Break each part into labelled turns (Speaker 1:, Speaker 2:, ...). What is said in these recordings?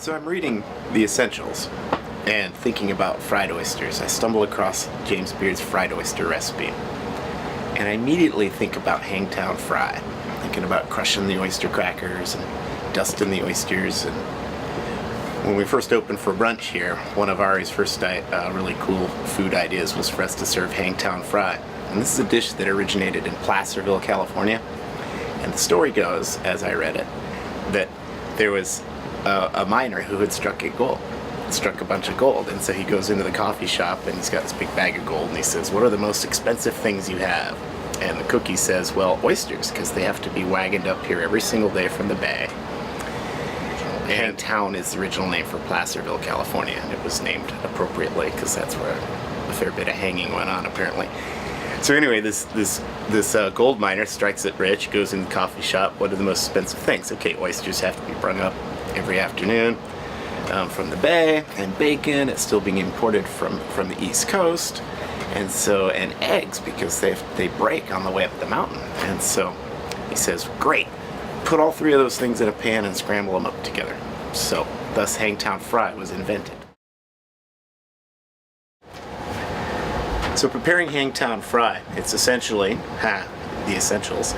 Speaker 1: So I'm reading The Essentials and thinking about fried oysters. I stumble across James Beard's fried oyster recipe. And I immediately think about Hangtown Fry. Thinking about crushing the oyster crackers and dusting the oysters. And when we first opened for brunch here, one of Ari's first really cool food ideas was for us to serve Hangtown Fry. And this is a dish that originated in Placerville, California. And the story goes, as I read it, that there was a miner who had struck a bunch of gold, and so he goes into the coffee shop and he's got this big bag of gold and he says, "What are the most expensive things you have?" And the cookie says, "Well, oysters, because they have to be wagoned up here every single day from the bay." Hangtown is the original name for Placerville, California, and it was named appropriately because that's where a fair bit of hanging went on apparently. So anyway, this gold miner strikes it rich, goes in the coffee shop. What are the most expensive things? Okay, oysters have to be brung up every afternoon from the bay, and bacon. It's still being imported from the East Coast, and eggs, because they break on the way up the mountain. And so he says, "Great, put all three of those things in a pan and scramble them up together." So thus Hangtown Fry was invented. So preparing Hangtown Fry, it's essentially the essentials.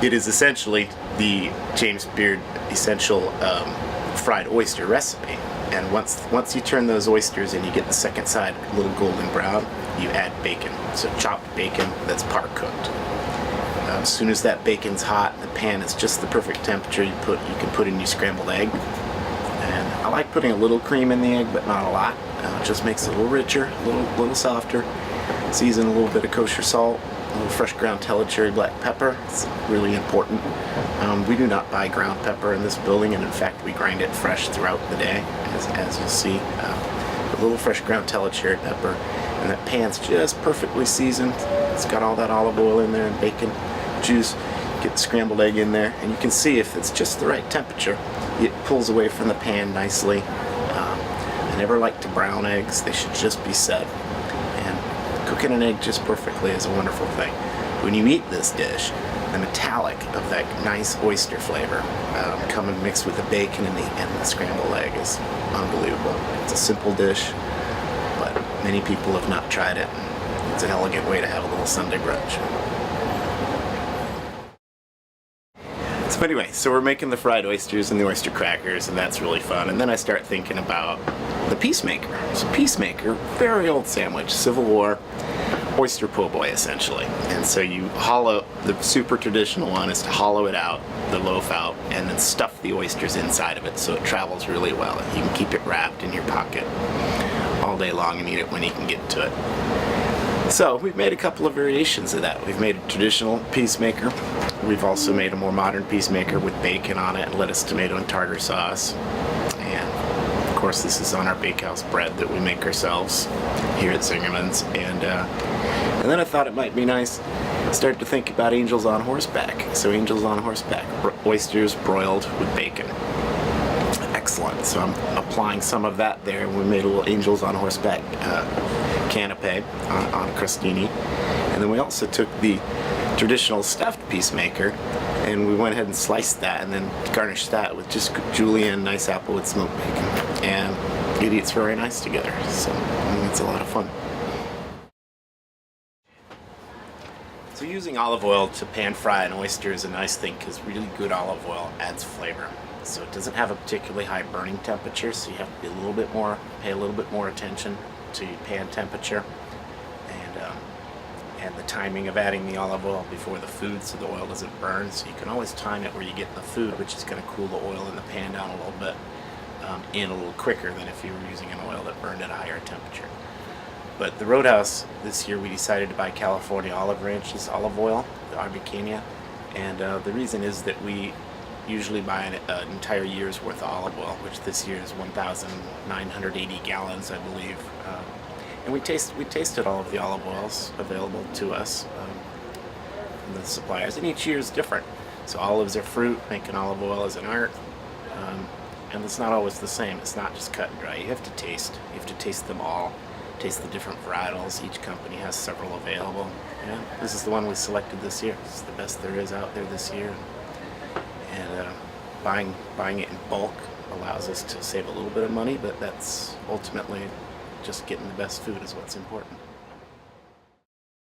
Speaker 1: It is essentially the James Beard essential fried oyster recipe. And once you turn those oysters and you get the second side a little golden brown, you add bacon. So chopped bacon that's part cooked. As soon as that bacon's hot and the pan is just the perfect temperature, you can put in your scrambled egg. And I like putting a little cream in the egg, but not a lot. It just makes it a little richer, a little softer. Season a little bit of kosher salt, a little fresh ground Tella cherry black pepper. It's really important. We do not buy ground pepper in this building, and in fact we grind it fresh throughout the day, as you'll see. A little fresh ground Tella cherry pepper, and that pan's just perfectly seasoned. It's got all that olive oil in there and bacon juice. Get the scrambled egg in there, and you can see if it's just the right temperature, it pulls away from the pan nicely. I never like to brown eggs. They should just be set. And cooking an egg just perfectly is a wonderful thing. When you eat this dish, the metallic of that nice oyster flavor coming mixed with the bacon and the scrambled egg is unbelievable. It's a simple dish, but many people have not tried it. It's an elegant way to have a little Sunday brunch. So anyway, so we're making the fried oysters and the oyster crackers, and that's really fun. And then I start thinking about the peacemaker. So peacemaker, very old sandwich, Civil War, oyster po' boy essentially. And so you hollow, the super traditional one is to hollow it out, the loaf out, and then stuff the oysters inside of it so it travels really well. You can keep it wrapped in your pocket all day long and eat it when you can get to it. So we've made a couple of variations of that. We've made a traditional peacemaker. We've also made a more modern peacemaker with bacon on it, lettuce, tomato, and tartar sauce. And of course this is on our bakehouse bread that we make ourselves here at Zingerman's. And then I thought it might be nice to start to think about angels on horseback. So angels on horseback, oysters broiled with bacon. Excellent. So I'm applying some of that there. We made a little angels on horseback canapé on crostini. And then we also took the traditional stuffed peacemaker and we went ahead and sliced that and then garnished that with just julienne, nice applewood smoked bacon. And it eats very nice together. So I think it's a lot of fun. So using olive oil to pan fry an oyster is a nice thing because really good olive oil adds flavor. So it doesn't have a particularly high burning temperature, so you have to be pay a little bit more attention to pan temperature and the timing of adding the olive oil before the food so the oil doesn't burn. So you can always time it where you get the food, which is going to cool the oil in the pan down a little bit, in a little quicker than if you were using an oil that burned at a higher temperature. But the Roadhouse, this year we decided to buy California Olive Ranch's olive oil, the Arbequina, and the reason is that we usually buy an entire year's worth of olive oil, which this year is 1,980 gallons, I believe. And we tasted all of the olive oils available to us from the suppliers, and each year is different. So olives are fruit, making olive oil is an art, and it's not always the same. It's not just cut and dry. You have to taste. You have to taste them all. Taste the different varietals. Each company has several available. Yeah, this is the one we selected this year. It's the best there is out there this year. And buying it in bulk allows us to save a little bit of money, but that's ultimately just getting the best food is what's important.